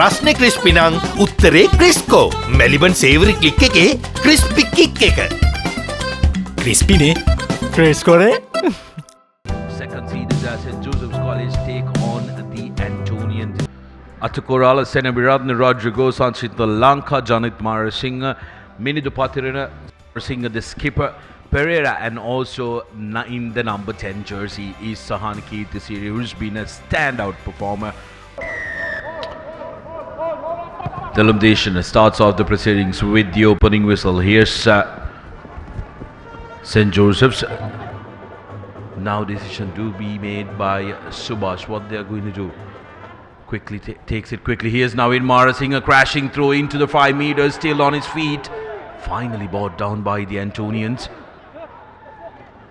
ප්‍රශ්නේ ක්‍රිස්පි නම් උත්තරේ ක්‍රිස්කෝ. මෙලිබන් සේවරි ක්ලික් එකේ ක්‍රිස්පි කික් එක. ක්‍රිස්පිනේ ක්‍රිස්කෝනේ. Second seeders as St. Joseph's College take on the Antonians. Atakorala Senabiratna Rodrigo Sanchita Lanka Janit Marasinghe Minidu Patirina Singh the skipper Pereira, and also in the number 10 jersey is Sahan Keerthasiri, who's been a standout performer. The Lumdation starts off the proceedings with the opening whistle. Here's St. Joseph's. Now decision to be made by Subhash, what they are going to do. Quickly takes it quickly. Here's now in Marasinghe crashing through into the 5 meters, still on his feet. Finally brought down by the Antonians.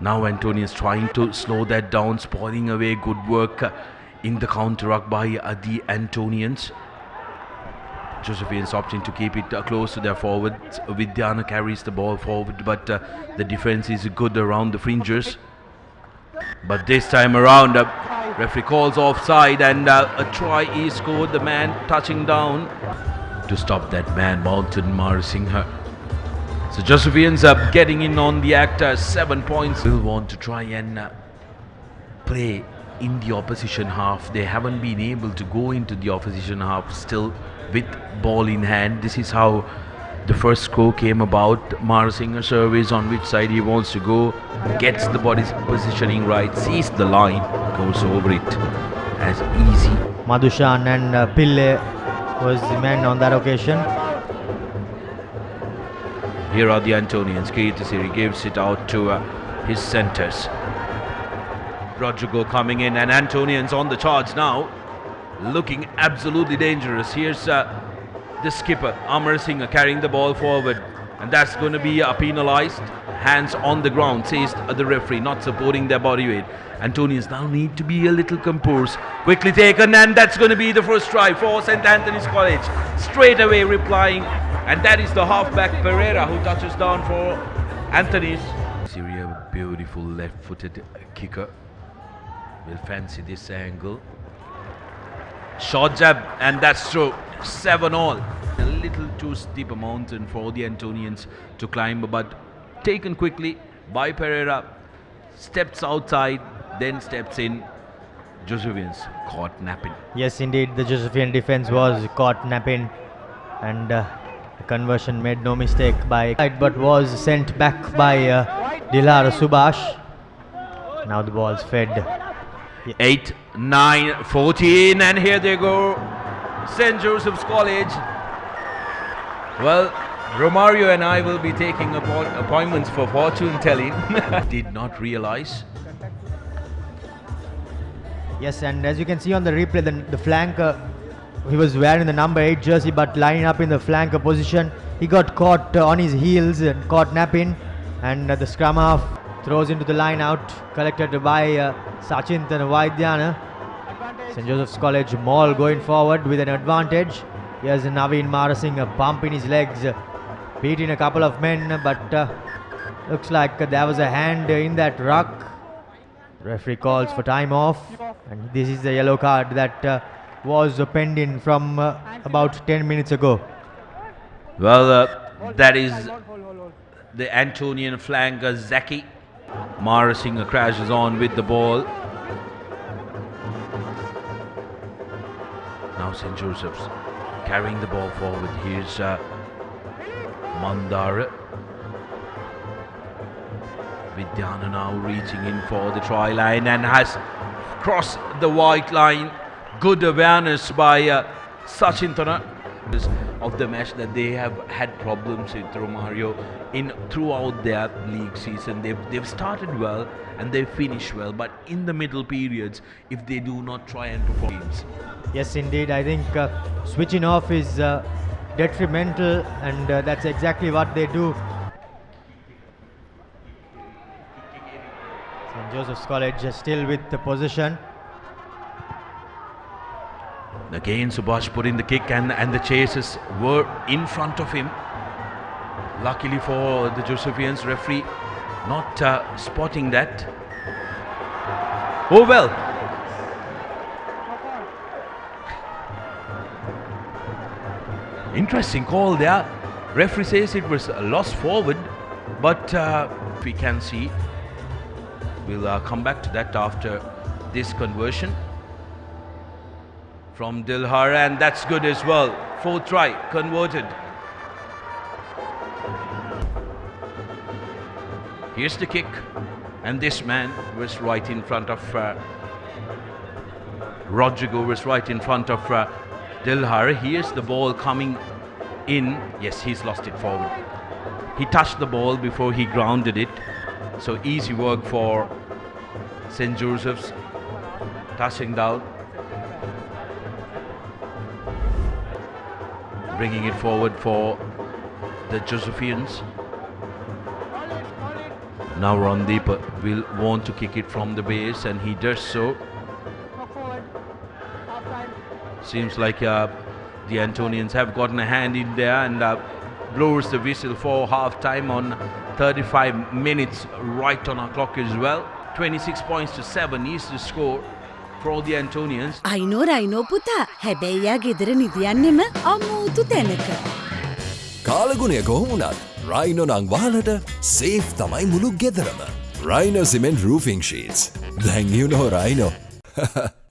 Now Antonians trying to slow that down, spoiling away good work in the counter-ruck by the Antonians. Josephians opting to keep it close to their forwards. Vidyana carries the ball forward, but the defense is good around the fringes. But this time around, referee calls offside, and a try is scored. The man touching down to stop that man, Mountain Marasinghe. So Josephians are getting in on the act. 7 points. Will want to try and play in the opposition half. They haven't been able to go into the opposition half still with ball in hand. This is how the first score came about. Marasinghe surveys on which side he wants to go, gets the body positioning right, sees the line, goes over it as easy. Madhushan and Pille was the man on that occasion. Here are the Antonians. Keerthasiri gives it out to his centres. Rodrigo coming in, and Antonians on the charge now, looking absolutely dangerous. Here's the skipper Amarasinghe carrying the ball forward, and that's going to be penalised. Hands on the ground, says the referee, not supporting their body weight. Antonians now need to be a little composed. Quickly taken, and that's going to be the first try for St. Anthony's College. Straight away replying, and that is the halfback Pereira who touches down for Anthony's. Syria, beautiful left-footed kicker. Will fancy this angle. Short jab, and that's true. 7-all. A little too steep a mountain for the Antonians to climb, but taken quickly by Pereira. Steps outside, then steps in. Josephians caught napping. Yes, indeed, the Josephian defense was caught napping, and the conversion made no mistake by, but was sent back by Dilar Subhash. Now the ball's fed. 8, 9, 14, and here they go. St. Joseph's College. Well, Romario and I will be taking appointments for fortune telling. Did not realize. Yes, and as you can see on the replay, the flanker, he was wearing the number 8 jersey, but lining up in the flanker position, he got caught on his heels and caught napping, and the scrum half throws into the line out, collected by Sachintan Vaidyana. St. Joseph's College Mall going forward with an advantage. Here's Naveen Marasinghe pumping his legs, beating a couple of men, but looks like there was a hand in that ruck. Referee calls for time off, and this is the yellow card that was pending from about 10 minutes ago. Well, that is the Antonian flanker Zaki. Marasinghe crashes on with the ball. Now St. Joseph's carrying the ball forward. Here's Mandara. Vidyana now reaching in for the try line and has crossed the white line. Good awareness by Sachintana of the match that they have had problems with Romario in throughout their league season. They've started well and they finish well, but in the middle periods, if they do not try and perform. Yes, indeed, I think switching off is detrimental, and that's exactly what they do. St. Joseph's College still with the possession. Again, Subhash put in the kick, and the chasers were in front of him. Luckily for the Josephians, referee not spotting that. Oh well. Interesting call there. Referee says it was lost forward, but we can see. We'll come back to that after this conversion from Dilhar, and that's good as well. Fourth try converted. Here's the kick, and this man was right in front of Rodrigo was right in front of Dilhar. Here's the ball coming in. Yes, he's lost it forward. He touched the ball before he grounded it. So easy work for St. Joseph's. Touching down. Bringing it forward for the Josephians. Now Randeep will want to kick it from the base, and he does so. Seems like the Antonians have gotten a hand in there, and blows the whistle for half time on 35 minutes right on our clock as well. 26 points to 7 is the score for the Antonians. අයිනෝ පුතා හැබැයි යා ගෙදර නිදියන්නෙම අමුතු තැනක. කාලගුණය කොහොමුණත් Rhino නං වහලට safe තමයි මුළු ගෙදරම. Rhino Cement Roofing Sheets. Then you know Rhino.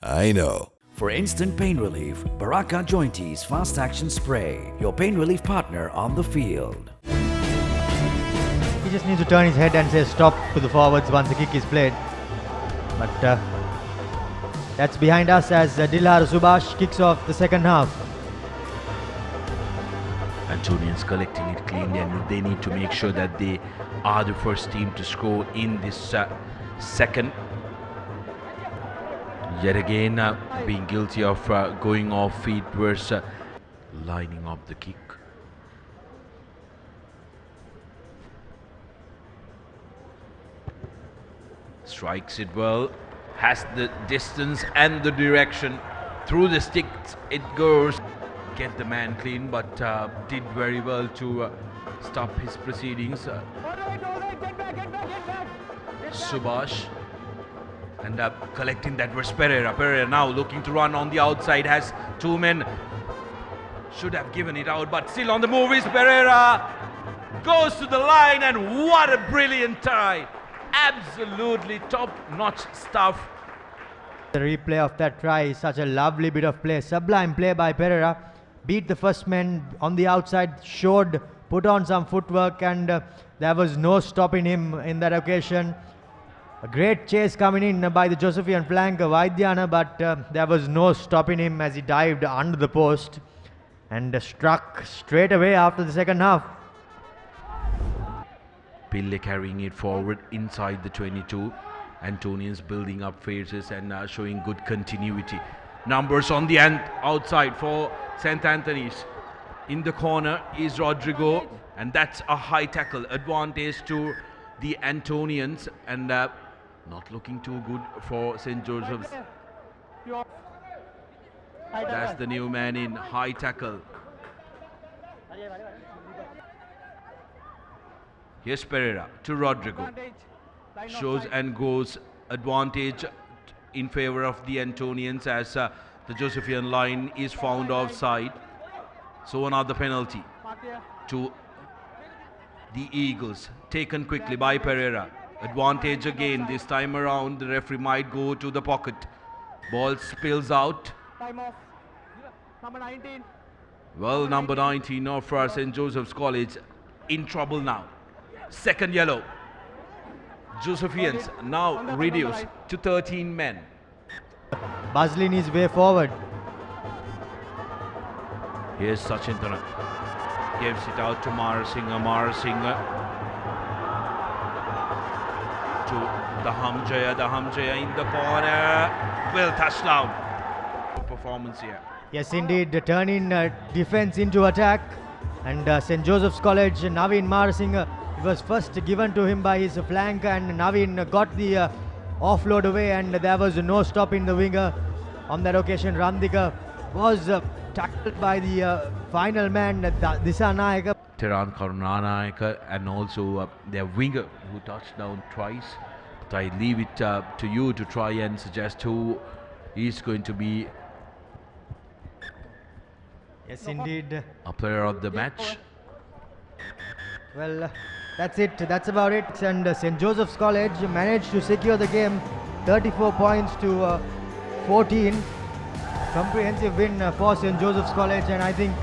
I know. For instant pain relief, Baraka Jointies Fast Action Spray, your pain relief partner on the field. He just needs to turn his head and say stop to the forwards once the kick is played. But that's behind us as Dilhar Subhash kicks off the second half. Antonians collecting it cleanly, and they need to make sure that they are the first team to score in this second. Yet again being guilty of going off feet versus lining up the kick. Strikes it well, has the distance and the direction. Through the sticks it goes. Get the man clean, but did very well to stop his proceedings. Subhash. And collecting that was Pereira. Pereira now looking to run on the outside, has two men. Should have given it out, but still on the move is Pereira. Goes to the line, and what a brilliant try. Absolutely top-notch stuff. The replay of that try is such a lovely bit of play. Sublime play by Pereira. Beat the first man on the outside, put on some footwork, and there was no stopping him in that occasion. A great chase coming in by the Josephian flanker Vaidyana, but there was no stopping him as he dived under the post and struck straight away after the second half. Pille carrying it forward inside the 22. Antonians building up phases and showing good continuity. Numbers on the outside for St. Anthony's. In the corner is Rodrigo, and that's a high tackle. Advantage to the Antonians, and not looking too good for St. Joseph's. That's the new man in, high tackle. Here's Pereira to Rodrigo. Shows and goes, advantage in favor of the Antonians as the Josephian line is found offside. So another penalty to the Eagles, taken quickly by Pereira. Advantage again, this time around the referee might go to the pocket. Ball spills out. Time off. Number 19. Well, number 19 of St. Joseph's College in trouble now. Second yellow. Josephians now reduced to 13 men. Buzzling his way forward. Here's Sachin Thanak. Gives it out to Marasinghe. Marasinghe to the Hamjaya in the corner. Well, touchdown. Performance here. Yes, indeed, turning defense into attack. And St. Joseph's College, Naveen Marasinghe, it was first given to him by his flank, and Naveen got the offload away, and there was no stopping the winger. On that occasion, Randika was tackled by the final man, Disanayaka. Teran Karunanayaka, and also their winger who touched down twice. But I leave it to you to try and suggest who is going to be. Yes, indeed. A player of the match. Well, that's it. That's about it. And St. Joseph's College managed to secure the game 34 points to 14. Comprehensive win for St. Joseph's College, and I think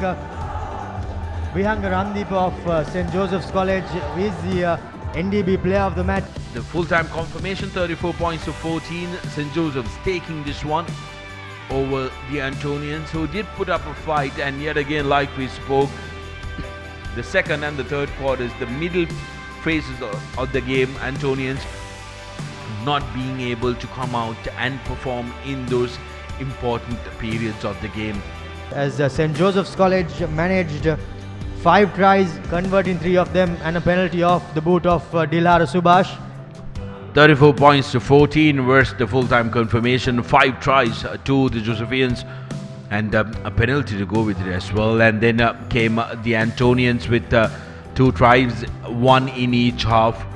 Vihanga Randeep of St. Joseph's College is the NDB player of the match. The full-time confirmation, 34 points to 14. St. Joseph's taking this one over the Antonians, who did put up a fight, and yet again, like we spoke, the second and the third quarters, the middle phases of the game, Antonians not being able to come out and perform in those important periods of the game. As St. Joseph's College managed 5 tries, converting 3 of them, and a penalty off the boot of Dilhara Subhash. 34 points to 14 versus the full-time confirmation. 5 tries to the Josephians and a penalty to go with it as well. And then came the Antonians with 2 tries, 1 in each half.